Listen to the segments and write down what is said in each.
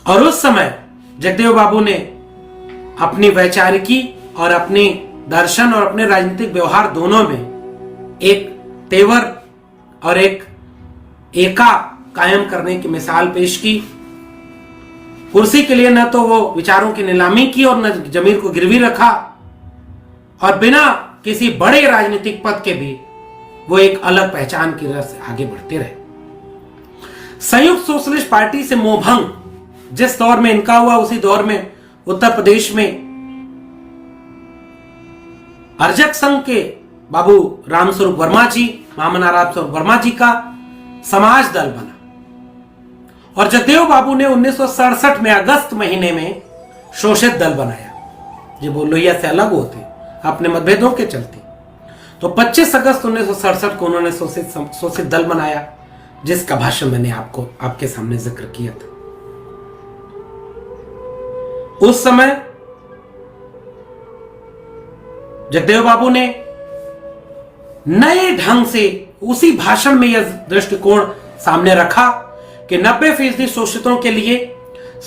और उस समय जगदेव बाबू ने अपनी वैचारिकी और अपने दर्शन और अपने राजनीतिक व्यवहार दोनों में एक तेवर और एक एका कायम करने की मिसाल पेश की। कुर्सी के लिए न तो वो विचारों की नीलामी की और न जमीर को गिरवी रखा, और बिना किसी बड़े राजनीतिक पद के भी वो एक अलग पहचान की तरफ से आगे बढ़ते रहे। संयुक्त सोशलिस्ट पार्टी से मोहभंग जिस दौर में इनका हुआ, उसी दौर में उत्तर प्रदेश में अर्जक संघ के बाबू रामस्वरूप वर्मा जी, महामना रामस्वरूप वर्मा जी का समाज दल बना, और जगदेव बाबू ने 1967 में अगस्त महीने में शोषित दल बनाया, जो वो लोहिया से अलग होते अपने मतभेदों के चलते। तो 25 अगस्त 1967 को उन्होंने शोषित दल बनाया, जिसका भाषण मैंने आपके सामने जिक्र किया था। उस समय जगदेव बाबू ने नए ढंग से उसी भाषण में यह दृष्टिकोण सामने रखा कि 90% शोषितों के लिए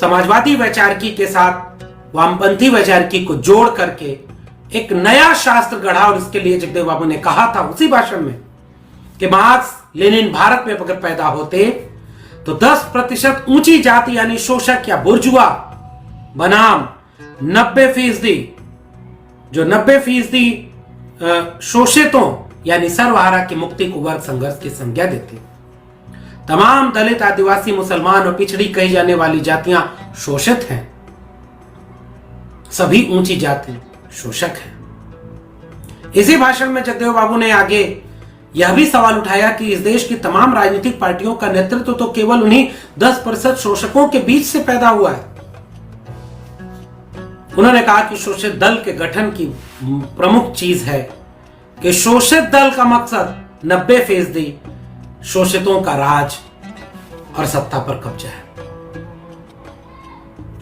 समाजवादी वैचारिकी के साथ वामपंथी वैचारिकी को जोड़ करके एक नया शास्त्र गढ़ा। और इसके लिए जगदेव बाबू ने कहा था उसी भाषण में कि मार्क्स लेनिन भारत में अगर पैदा होते तो 10% ऊंची जाति यानी शोषक या बुर्जुआ बनाम 90% जो 90% शोषितों यानी सर्वहारा की मुक्ति को वर्ग संघर्ष की संज्ञा देते। तमाम दलित, आदिवासी, मुसलमान और पिछड़ी कही जाने वाली जातियां शोषित हैं, सभी ऊंची जाति शोषक हैं। इसी भाषण में जगदेव बाबू ने आगे यह भी सवाल उठाया कि इस देश की तमाम राजनीतिक पार्टियों का नेतृत्व तो केवल उन्हीं 10% शोषकों के बीच से पैदा हुआ है। उन्होंने कहा कि शोषित दल के गठन की प्रमुख चीज है कि शोषित दल का मकसद 90% शोषितों का राज और सत्ता पर कब्जा है।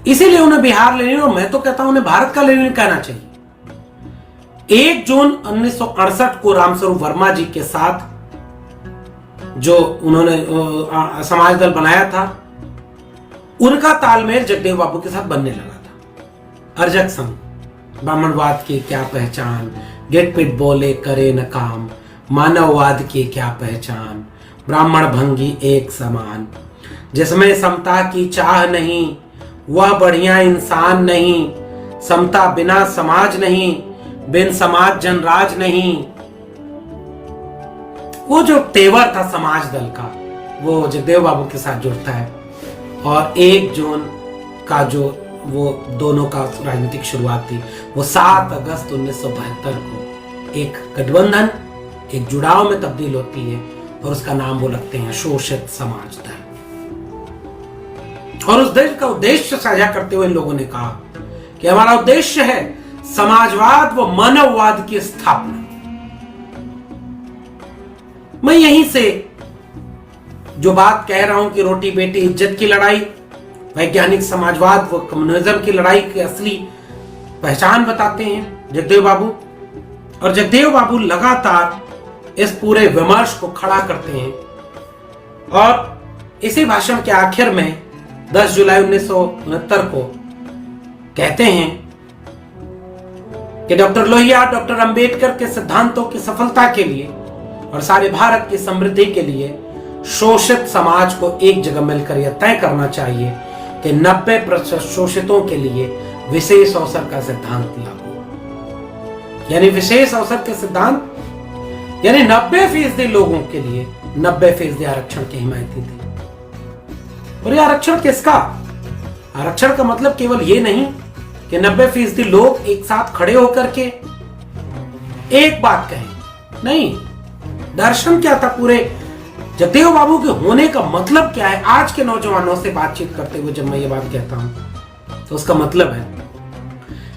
इसीलिए उन्हें बिहार लेनिन, और मैं तो कहता हूं उन्हें भारत का लेनिन कहना चाहिए। 1 जून 1968 को रामस्वरूप वर्मा जी के साथ जो उन्होंने समाज दल बनाया था, उनका तालमेल जगदेव बाबू के साथ बनने लगा था। अर्जक संघ, ब्राह्मणवाद की क्या पहचान, गिट पिट बोले करे न काम, मानववाद की क्या पहचान, ब्राह्मण भंगी एक समान, जिसमें समता की चाह नहीं वह बढ़िया इंसान नहीं, समता बिना समाज नहीं, बिन समाज जनराज नहीं। वो जो तेवर था समाज दल का, वो जगदेव बाबू के साथ जुड़ता है। और 1 जून का जो वो दोनों का राजनीतिक शुरुआत थी, वो 7 अगस्त 1972 को एक गठबंधन, एक जुड़ाव में तब्दील होती है, और उसका नाम वो रखते हैं शोषित समाज दल। और उस देश का उद्देश्य साझा करते हुए इन लोगों ने कहा कि हमारा उद्देश्य है समाजवाद व मानववाद की स्थापना। मैं यहीं से जो बात कह रहा हूं कि रोटी बेटी इज्जत की लड़ाई, वैज्ञानिक समाजवाद व कम्युनिज्म की लड़ाई की असली पहचान बताते हैं जगदेव बाबू। और जगदेव बाबू लगातार इस पूरे विमर्श को खड़ा करते हैं, और इसी भाषण के आखिर में 10 जुलाई 1969 को कहते हैं कि डॉक्टर लोहिया, डॉक्टर अंबेडकर के सिद्धांतों की सफलता के लिए और सारे भारत की समृद्धि के लिए शोषित समाज को एक जगह मिलकर यह तय करना चाहिए कि 90% शोषितों के लिए विशेष अवसर का सिद्धांत लागू। यानी विशेष अवसर के सिद्धांत यानी 90% लोगों के लिए 90% आरक्षण की हिमायती थी। और ये आरक्षण किसका? आरक्षण का मतलब केवल ये नहीं कि 90% लोग एक साथ खड़े होकर के एक बात कहें, नहीं। दर्शन क्या था पूरे जगदेव बाबू के होने का मतलब क्या है? आज के नौजवानों से बातचीत करते हुए जब मैं ये बात कहता हूं तो उसका मतलब है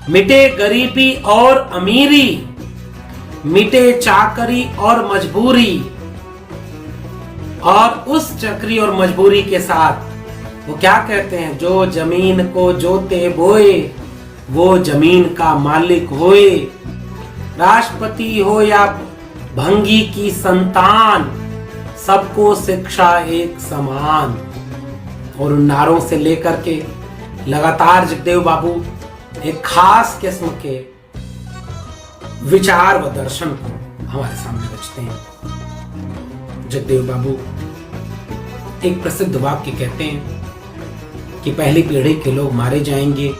मिटे गरीबी और अमीरी, मिटे चाकरी और मजबूरी, और उस चाकरी और मजबूरी के साथ वो क्या कहते हैं, जो जमीन को जोते बोए वो जमीन का मालिक होए, राष्ट्रपति हो या भंगी की संतान, सबको शिक्षा एक समान। और उन नारों से लेकर के लगातार जगदेव बाबू एक खास किस्म के विचार व दर्शन को हमारे सामने रचते हैं। जगदेव बाबू एक प्रसिद्ध वाक्य कहते हैं कि पहली पीढ़ी के लोग मारे जाएंगे,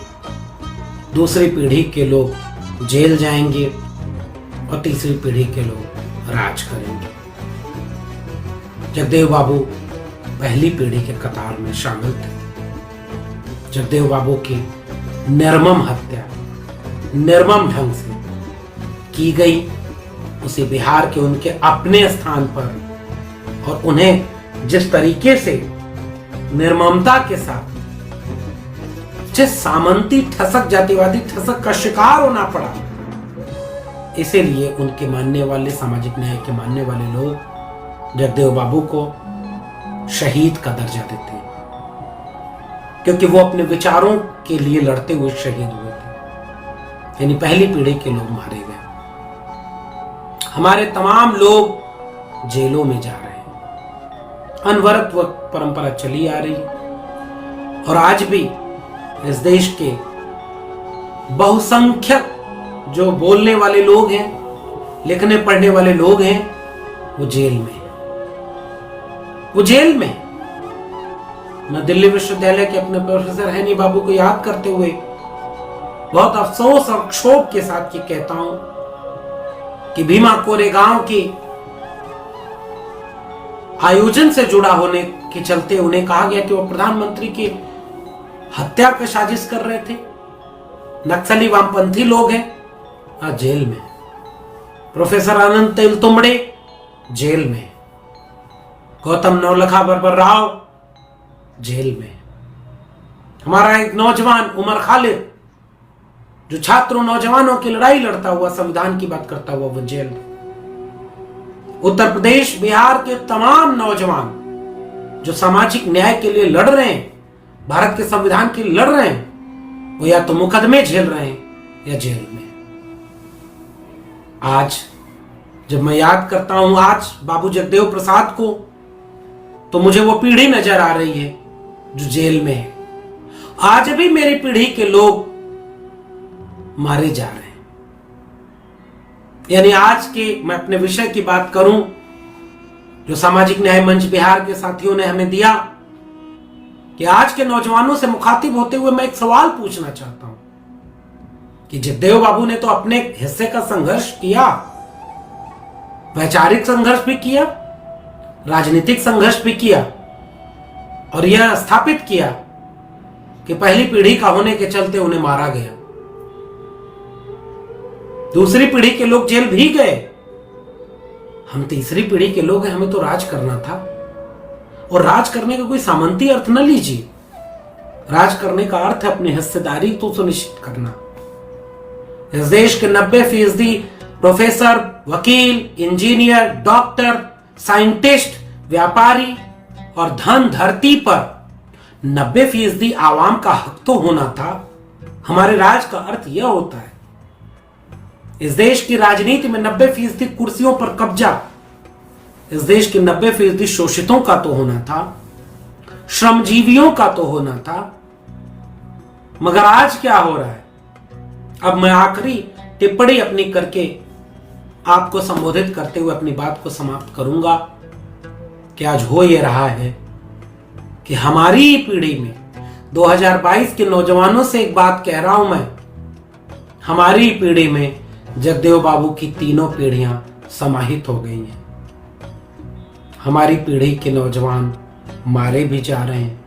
दूसरी पीढ़ी के लोग जेल जाएंगे और तीसरी पीढ़ी के लोग राज करेंगे। जगदेव बाबू पहली पीढ़ी के कतार में शामिल थे। जगदेव बाबू की निर्मम हत्या निर्मम ढंग से की गई, उसे बिहार के उनके अपने स्थान पर, और उन्हें जिस तरीके से निर्ममता के साथ जिस सामंती ठसक जातिवादी ठसक का शिकार होना पड़ा, इसीलिए उनके मानने वाले, सामाजिक न्याय के मानने वाले लोग जगदेव बाबू को शहीद का दर्जा देते हैं, क्योंकि वो अपने विचारों के लिए लड़ते हुए शहीद हुए थे। यानी पहली पीढ़ी के लोग मारे गए। हमारे तमाम लोग जेलों में जा रहे हैं। अनवरत वह परंपरा चली आ रही है और आज भी इस देश के बहुसंख्यक जो बोलने वाले लोग हैं, लिखने पढ़ने वाले लोग हैं, वो जेल में, वो जेल में। मैं दिल्ली विश्वविद्यालय के अपने प्रोफेसर हैनी बाबू को याद करते हुए बहुत अफसोस और क्षोभ के साथ ये कहता हूं कि भीमा कोरेगांव की आयोजन से जुड़ा होने के चलते उन्हें कहा गया कि वो प्रधानमंत्री की हत्या की साजिश कर रहे थे। नक्सली वामपंथी लोग हैं, आज जेल में। प्रोफेसर आनंद तेलतुंबड़े जेल में, गौतम नवलखा बरबर राव जेल में। हमारा एक नौजवान उमर खालिद जो छात्रों नौजवानों की लड़ाई लड़ता हुआ, संविधान की बात करता हुआ, वो जेल में। उत्तर प्रदेश बिहार के तमाम नौजवान जो सामाजिक न्याय के लिए लड़ रहे हैं, भारत के संविधान के लिए लड़ रहे हैं, वो या तो मुकदमे झेल रहे हैं या जेल में। आज जब मैं याद करता हूं आज बाबू जगदेव प्रसाद को, तो मुझे वो पीढ़ी नजर आ रही है जो जेल में है। आज भी मेरी पीढ़ी के लोग मारे जा रहे हैं। यानी आज के, मैं अपने विषय की बात करूं, जो सामाजिक न्याय मंच बिहार के साथियों ने हमें दिया, कि आज के नौजवानों से मुखातिब होते हुए मैं एक सवाल पूछना चाहता हूं कि जगदेव बाबू ने तो अपने हिस्से का संघर्ष किया, वैचारिक संघर्ष भी किया, राजनीतिक संघर्ष भी किया, और यह स्थापित किया कि पहली पीढ़ी का होने के चलते उन्हें मारा गया। दूसरी पीढ़ी के लोग जेल भी गए। हम तीसरी पीढ़ी के लोग हैं, हमें तो राज करना था। और राज करने का कोई सामंती अर्थ न लीजिए। राज करने का अर्थ है अपनी हिस्सेदारी तो सुनिश्चित करना। इस देश के 90% प्रोफेसर, वकील, इंजीनियर, डॉक्टर, साइंटिस्ट, व्यापारी और धन धरती पर 90% आवाम का हक तो होना था। हमारे राज का अर्थ यह होता है। इस देश की राजनीति में 90% कुर्सियों पर कब्जा इस देश के 90% शोषितों का तो होना था, श्रमजीवियों का तो होना था। मगर आज क्या हो रहा है? अब मैं आखिरी टिप्पणी अपनी करके आपको संबोधित करते हुए अपनी बात को समाप्त करूंगा कि आज हो यह रहा है कि हमारी पीढ़ी में 2022 के नौजवानों से एक बात कह रहा हूं मैं, हमारी पीढ़ी में जगदेव बाबू की तीनों पीढ़ियां समाहित हो गई हैं। हमारी पीढ़ी के नौजवान मारे भी जा रहे हैं,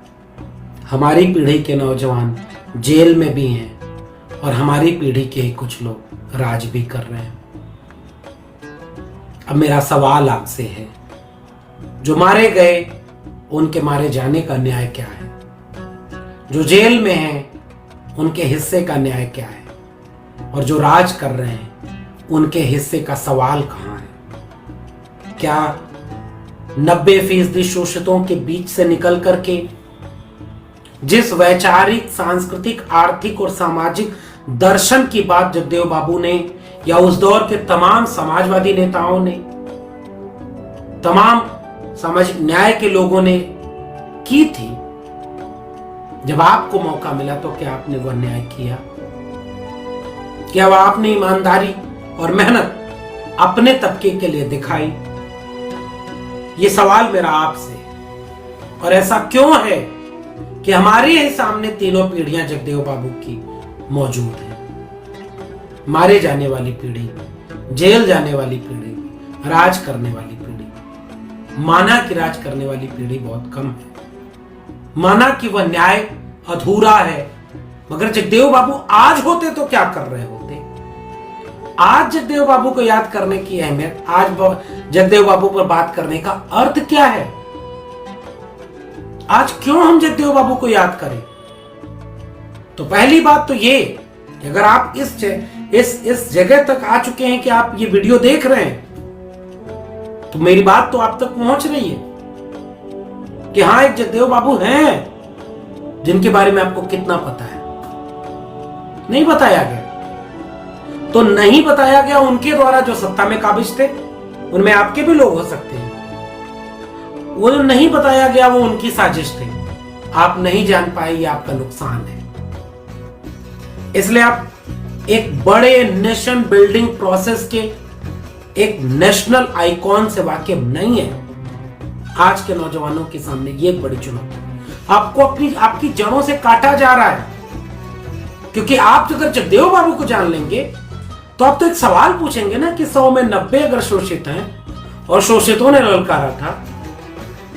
हमारी पीढ़ी के नौजवान जेल में भी हैं, और हमारी पीढ़ी के ही कुछ लोग राज भी कर रहे हैं। अब मेरा सवाल आपसे है, जो मारे गए उनके मारे जाने का न्याय क्या है? जो जेल में हैं उनके हिस्से का न्याय क्या है? और जो राज कर रहे हैं उनके हिस्से का सवाल कहां है? क्या 90% शोषितों के बीच से निकल करके जिस वैचारिक, सांस्कृतिक, आर्थिक और सामाजिक दर्शन की बात जगदेव बाबू ने या उस दौर के तमाम समाजवादी नेताओं ने, तमाम सामाजिक न्याय के लोगों ने की थी, जब आपको मौका मिला तो क्या आपने वह न्याय किया? क्या वह आपने ईमानदारी और मेहनत अपने तबके के लिए दिखाई? ये सवाल मेरा आपसे। और ऐसा क्यों है कि हमारे ही सामने तीनों पीढ़ियां जगदेव बाबू की मौजूद है? मारे जाने वाली पीढ़ी, जेल जाने वाली पीढ़ी, राज करने वाली पीढ़ी। माना कि राज करने वाली पीढ़ी बहुत कम है, माना कि वह न्याय अधूरा है, मगर जगदेव बाबू आज होते तो क्या कर रहे होते? आज जगदेव बाबू को याद करने की अहमियत, आज जगदेव बाबू पर बात करने का अर्थ क्या है? आज क्यों हम जगदेव बाबू को याद करें? तो पहली बात तो ये कि अगर आप इस जगह तक आ चुके हैं कि आप ये वीडियो देख रहे हैं, तो मेरी बात तो आप तक पहुंच रही है कि हाँ, एक जगदेव बाबू हैं जिनके बारे में आपको कितना पता है। नहीं बताया गया तो नहीं बताया गया। उनके द्वारा जो सत्ता में काबिज थे, उनमें आपके भी लोग हो सकते हैं, वो जो नहीं बताया गया वो उनकी साजिश थी। आप नहीं जान पाए, ये आपका नुकसान है। इसलिए आप एक बड़े नेशन बिल्डिंग प्रोसेस के एक नेशनल आइकॉन से वाकिफ नहीं है। आज के नौजवानों के सामने ये एक बड़ी चुनौती। आपको आपकी जड़ों से काटा जा रहा है, क्योंकि आप अगर जगदेव बाबू को जान लेंगे तो आप तो एक सवाल पूछेंगे ना कि 100 में 90 अगर शोषित हैं और शोषितों ने ललकारा था,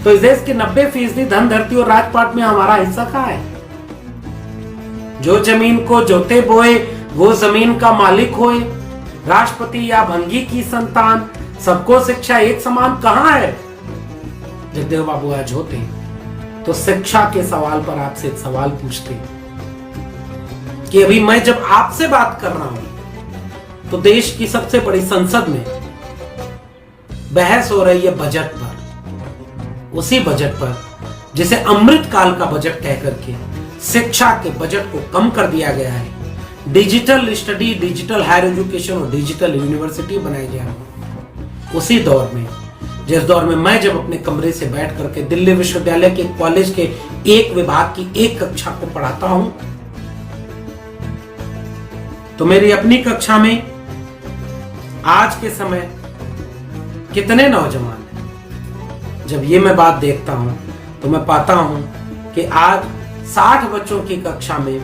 तो इस देश के 90% धन, धरती और राजपाट में हमारा हिस्सा कहां है? जो जमीन को जोते बोए वो जमीन का मालिक होए, राष्ट्रपति या भंगी की संतान, सबको शिक्षा एक समान कहां है? जगदेव बाबू आज होते तो शिक्षा के सवाल पर आपसे एक सवाल पूछते कि अभी मैं जब आपसे बात कर रहा हूं तो देश की सबसे बड़ी संसद में बहस हो रही है बजट पर, उसी बजट पर जिसे अमृत काल का बजट कह करके शिक्षा के बजट को कम कर दिया गया है। Digital study, digital higher education और डिजिटल यूनिवर्सिटी बनाई जा रही। उसी दौर में, जिस दौर में मैं जब अपने कमरे से बैठ करके दिल्ली विश्वविद्यालय के कॉलेज के एक विभाग की एक कक्षा को पढ़ाता हूं, तो मेरी अपनी कक्षा में आज के समय कितने नौजवान हैं? जब ये मैं बात देखता हूं तो मैं पाता हूं कि आज 60 बच्चों की कक्षा में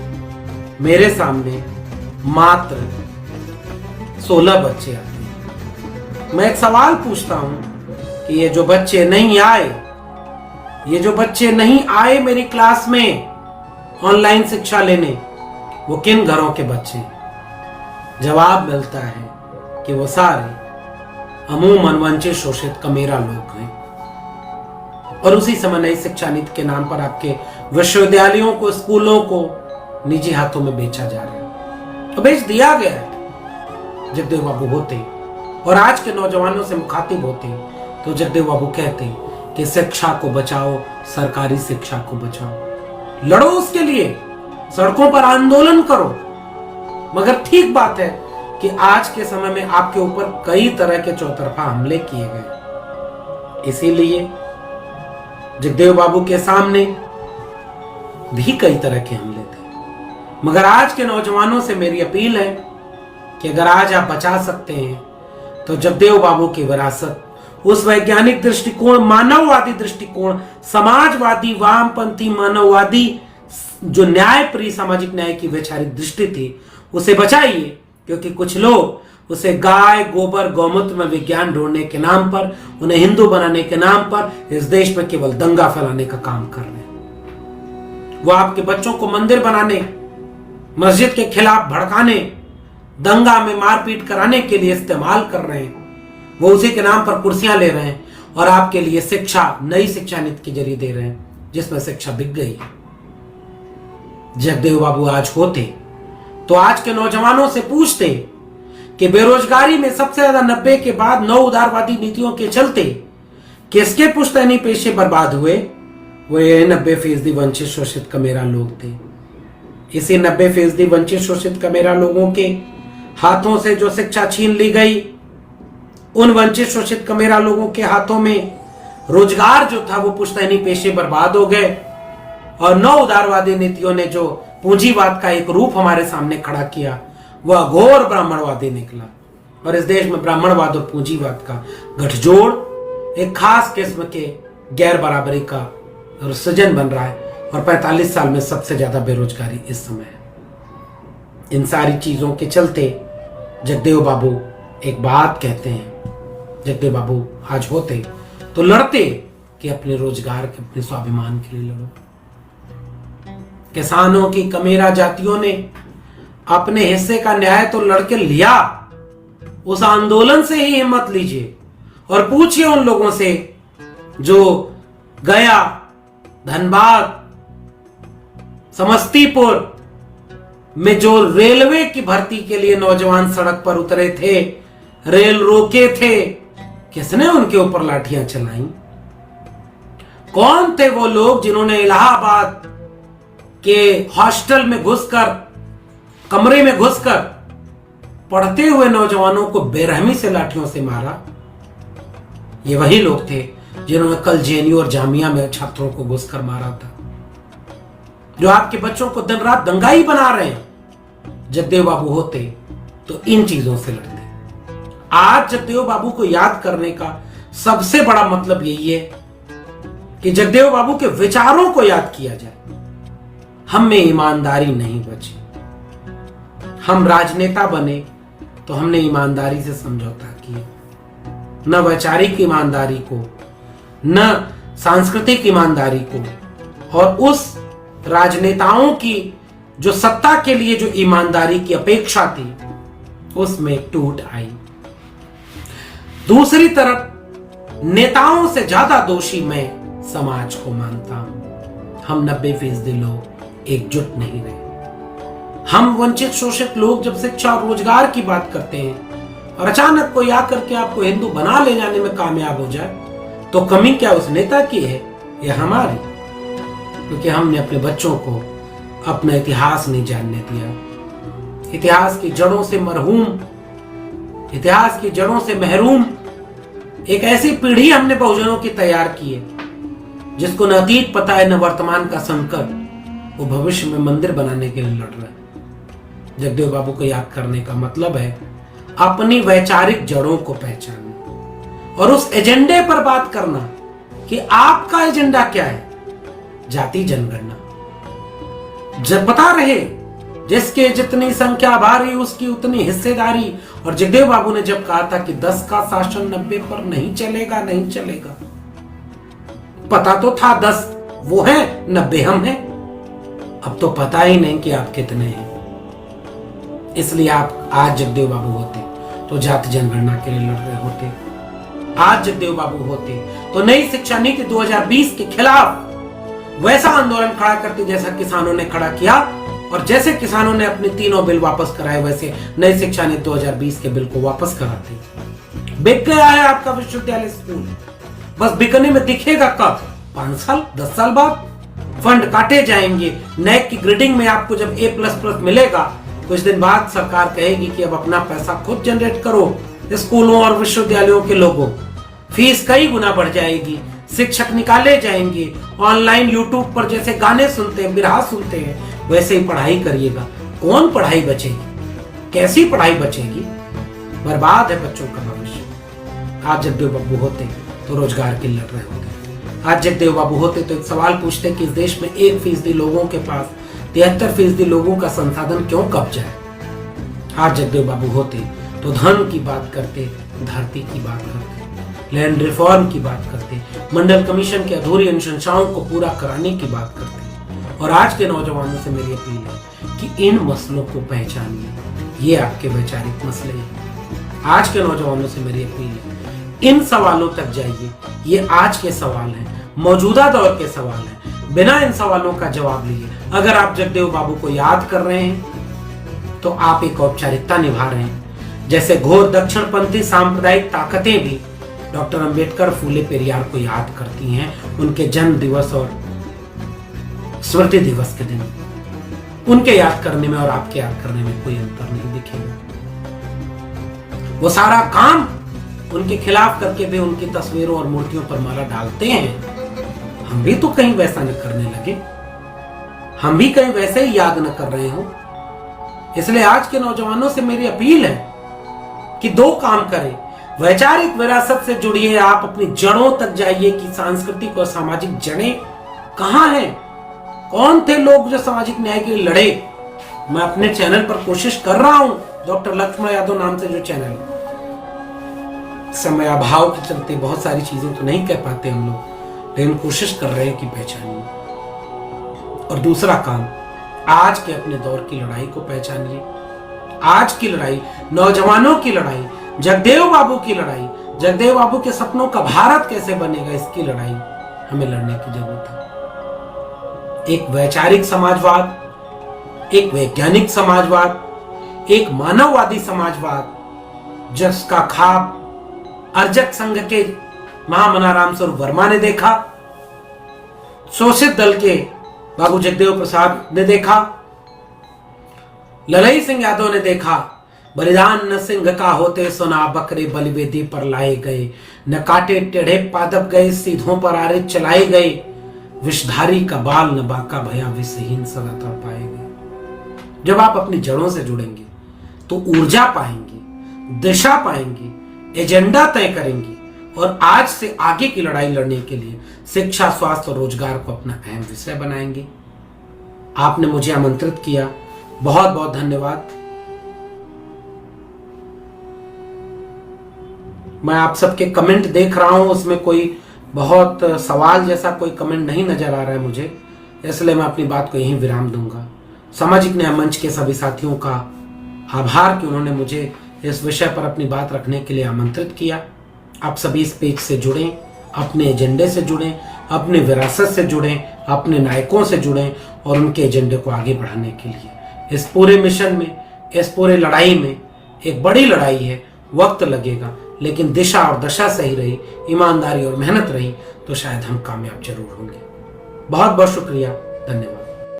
मेरे सामने मात्र 16 बच्चे आते हैं। मैं एक सवाल पूछता हूं कि ये जो बच्चे नहीं आए मेरी क्लास में ऑनलाइन शिक्षा लेने, वो किन घरों के बच्चे? जवाब मिलता है कि वो सारे अमूमन वंचित, शोषित, कमेरा लोग हैं। और उसी समय नई शिक्षा नीति के नाम पर आपके विश्वविद्यालयों को, स्कूलों को निजी हाथों में बेचा जा रहा है, तो बेच दिया गया है। जगदेव बाबू होते और आज के नौजवानों से मुखातिब होते तो जगदेव बाबू कहते कि शिक्षा को बचाओ, सरकारी शिक्षा को बचाओ, लड़ो उसके लिए, सड़कों पर आंदोलन करो। मगर ठीक बात है कि आज के समय में आपके ऊपर कई तरह के चौतरफा हमले किए गए, इसीलिए जगदेव बाबू के सामने भी कई तरह के हमले थे। मगर आज के नौजवानों से मेरी अपील है कि अगर आज आप बचा सकते हैं तो जगदेव बाबू की विरासत, उस वैज्ञानिक दृष्टिकोण, मानववादी दृष्टिकोण, समाजवादी, वामपंथी, मानववादी, जो न्यायप्रिय, सामाजिक न्याय की वैचारिक दृष्टि थी, उसे बचाइए। क्योंकि कुछ लोग उसे गाय, गोबर, गौमूत्र में विज्ञान ढूंढने के नाम पर, उन्हें हिंदू बनाने के नाम पर इस देश में केवल दंगा फैलाने का काम कर रहे हैं। वो आपके बच्चों को मंदिर बनाने, मस्जिद के खिलाफ भड़काने, दंगा में मारपीट कराने के लिए इस्तेमाल कर रहे हैं। वो उसी के नाम पर कुर्सियां ले रहे हैं और आपके लिए शिक्षा, नई शिक्षा नीति के जरिए दे रहे हैं, जिसमें शिक्षा बिक गई है। जगदेव बाबू आज होते तो आज के नौजवानों से पूछते कि बेरोजगारी में सबसे ज्यादा 90 के बाद 9 उदारवादी नीतियों के चलते किसके पुश्तैनी पेशे बर्बाद हुए? वो 90% वंचित, शोषित, कमेरा लोग थे। इसी 90% वंचित, शोषित, कमेरा लोगों के हाथों से जो शिक्षा छीन ली गई, उन वंचित, शोषित, कमेरा लोगों के हाथों में रोजगार जो था वो पुश्तैनी पेशे बर्बाद हो गए और 9 उदारवादी नीतियों ने जो पूंजीवाद का एक रूप हमारे सामने खड़ा किया, वह घोर ब्राह्मणवादी निकला। और इस देश में ब्राह्मणवाद और पूंजीवाद का गठजोड़ एक खास किस्म के गैर बराबरी का सृजन बन रहा है। और 45 साल में सबसे ज्यादा बेरोजगारी इस समय है। इन सारी चीजों के चलते जगदेव बाबू एक बात कहते हैं। जगदेव बाबू आज होते तो लड़ते कि अपने रोजगार के, अपने स्वाभिमान के लिए लड़ो। किसानों की कमेरा जातियों ने अपने हिस्से का न्याय तो लड़के लिया। उस आंदोलन से ही हिम्मत लीजिए और पूछिए उन लोगों से जो गया, धनबाद, समस्तीपुर में जो रेलवे की भर्ती के लिए नौजवान सड़क पर उतरे थे, रेल रोके थे, किसने उनके ऊपर लाठियां चलाई? कौन थे वो लोग जिन्होंने इलाहाबाद के हॉस्टल में घुसकर, कमरे में घुसकर पढ़ते हुए नौजवानों को बेरहमी से लाठियों से मारा? ये वही लोग थे जिन्होंने कल जेएनयू और जामिया में छात्रों को घुसकर मारा था, जो आपके बच्चों को दिन रात दंगाई बना रहे हैं। जगदेव बाबू होते तो इन चीजों से लड़ते। आज जगदेव बाबू को याद करने का सबसे बड़ा मतलब यही है कि जगदेव बाबू के विचारों को याद किया जाए। हम में ईमानदारी नहीं बची। हम राजनेता बने तो हमने ईमानदारी से समझौता किया, न वैचारिक ईमानदारी को, न सांस्कृतिक ईमानदारी को। और उस राजनेताओं की जो सत्ता के लिए जो ईमानदारी की अपेक्षा थी, उसमें टूट आई। दूसरी तरफ नेताओं से ज्यादा दोषी मैं समाज को मानता हूं। हम 90% लोग एकजुट नहीं रहे। हम वंचित शोषित लोग जब शिक्षा और रोजगार की बात करते हैं और अचानक कोई आकर के आपको हिंदू बना ले जाने में कामयाब हो जाए, तो कमी क्या उस नेता की है या हमारी? क्योंकि हमने अपने बच्चों को अपना इतिहास नहीं जानने दिया। इतिहास की जड़ों से मरहूम, इतिहास की जड़ों से महरूम एक ऐसी पीढ़ी हमने बहुजनों की तैयार की है जिसको न अतीत पता है न वर्तमान का संकट। वो भविष्य में मंदिर बनाने के लिए लड़ रहा है। जगदेव बाबू को याद करने का मतलब है अपनी वैचारिक जड़ों को पहचानना और उस एजेंडे पर बात करना कि आपका एजेंडा क्या है। जाति जनगणना जब पता रहे, जिसके जितनी संख्या भारी उसकी उतनी हिस्सेदारी। और जगदेव बाबू ने जब कहा था कि 10 का शासन 90 पर नहीं चलेगा, नहीं चलेगा, पता तो था 10 वो है, 90 हम हैं। अब तो पता ही नहीं कि आप कितने हैं। इसलिए आप आज जगदेव बाबू होते तो जाति जनगणना के लिए लड़ रहे होते। आज जगदेव बाबू होते तो नई शिक्षा नीति 2020 के खिलाफ वैसा आंदोलन खड़ा करते जैसा किसानों ने खड़ा किया। और जैसे किसानों ने अपने तीनों बिल वापस कराए, वैसे नई शिक्षा नीति 2020 के बिल को वापस कराते। बिक गया है आपका विश्वविद्यालय स्कूल, बस बिकने में दिखेगा कब? 5 साल 10 साल बाद। फंड काटे जाएंगे। नैक की ग्रेडिंग में आपको जब A++ मिलेगा, कुछ दिन बाद सरकार कहेगी कि अब अपना पैसा खुद जनरेट करो स्कूलों और विश्वविद्यालयों के लोगों। फीस कई गुना बढ़ जाएगी, शिक्षक निकाले जाएंगे। ऑनलाइन यूट्यूब पर जैसे गाने सुनते हैं, बिरहा सुनते हैं, वैसे ही पढ़ाई करिएगा। कौन पढ़ाई बचेगी? कैसी पढ़ाई बचेगी? बर्बाद है बच्चों का भविष्य। आज जगदेव बाबू होते तो रोजगार के लड़ रहे होते। आज जगदेव बाबू होते तो एक सवाल पूछते कि इस देश में 1% लोगों के पास 73% लोगों का संसाधन क्यों कब्जा है? आज जगदेव बाबू होते तो धन की बात करते, धरती की बात करते, लैंड रिफॉर्म की बात करते, मंडल कमीशन की अधूरी अनुशंसाओं को पूरा कराने की बात करते। और आज के नौजवानों से मेरी अपील है कि इन मसलों को पहचानिए। ये आपके वैचारिक मसले हैं। आज के नौजवानों से मेरी अपील है, इन सवालों तक जाइए। ये आज के सवाल हैं, मौजूदा दौर के सवाल हैं। बिना इन सवालों का जवाब लिए अगर आप जगदेव बाबू को याद कर रहे हैं तो आप एक औपचारिकता निभा रहे हैं। जैसे घोर दक्षिणपंथी सांप्रदायिक ताकतें भी डॉक्टर अंबेडकर, फूले पेरियार को याद करती हैं उनके जन्म दिवस और स्मृति दिवस के दिन। उनके याद करने में और आपके याद करने में कोई अंतर नहीं दिखेगा। वो सारा काम उनके खिलाफ करके भी उनकी तस्वीरों और मूर्तियों पर माला डालते हैं। हम भी तो कहीं वैसा न करने लगे। हम भी कहीं वैसे ही याद न कर रहे हो। इसलिए आज के नौजवानों से मेरी अपील है कि दो काम करें। वैचारिक विरासत से जुड़िए, आप अपनी जड़ों तक जाइए कि सांस्कृतिक और सामाजिक जड़ें कहां हैं, कौन थे लोग जो सामाजिक न्याय के लिए लड़े। मैं अपने चैनल पर कोशिश कर रहा हूं, डॉक्टर लक्ष्मण यादव नाम से जो चैनल, समय अभाव के चलते बहुत सारी चीजें तो नहीं कह पाते हम लोग, लेकिन कोशिश कर रहे हैं कि पहचानिए। और दूसरा काम, आज के अपने दौर की लड़ाई को पहचानिए। आज की लड़ाई, नौजवानों की लड़ाई, जगदेव बाबू की लड़ाई, जगदेव बाबू के सपनों का भारत कैसे बनेगा, इसकी लड़ाई हमें लड़ने की जरूरत है। एक वैचारिक समाजवाद, एक वैज्ञानिक समाजवाद, एक मानववादी समाजवाद, जिसका खाब अर्जक संघ के महामनाराम स्वरूप वर्मा ने देखा, शोषित दल के बाबू जगदेव प्रसाद ने देखा, ललई सिंह यादव ने देखा। बलिदान न सिंह का होते सुना, बकरे बलिवेदी पर लाए गए, न काटे टेढ़े पादप गए, सीधों पर आरे चलाए गए, विषधारी का बाल न बाका भया, विषहीन सदा तड़पाए गए। जब आप अपनी जड़ों से जुड़ेंगे तो ऊर्जा पाएंगे, दिशा पाएंगे, एजेंडा तय करेंगे और आज से आगे की लड़ाई लड़ने के लिए शिक्षा, स्वास्थ्य और रोजगार को अपना अहम विषय बनाएंगे। आपने मुझे आमंत्रित किया, बहुत बहुत धन्यवाद। मैं आप सबके कमेंट देख रहा हूं, उसमें कोई बहुत सवाल जैसा कोई कमेंट नहीं नजर आ रहा है मुझे, इसलिए मैं अपनी बात को यहीं विराम दूंगा। सामाजिक न्याय मंच के सभी साथियों का आभार कि उन्होंने मुझे इस विषय पर अपनी बात रखने के लिए आमंत्रित किया। आप सभी इस पेज से जुड़ें, अपने एजेंडे से जुड़ें, अपने विरासत से जुड़ें, अपने नायकों से जुड़ें और उनके एजेंडे को आगे बढ़ाने के लिए इस पूरे मिशन में, इस पूरे लड़ाई में, एक बड़ी लड़ाई है, वक्त लगेगा, लेकिन दिशा और दशा सही रही, ईमानदारी और मेहनत रही तो शायद हम कामयाब जरूर होंगे। बहुत बहुत शुक्रिया, धन्यवाद।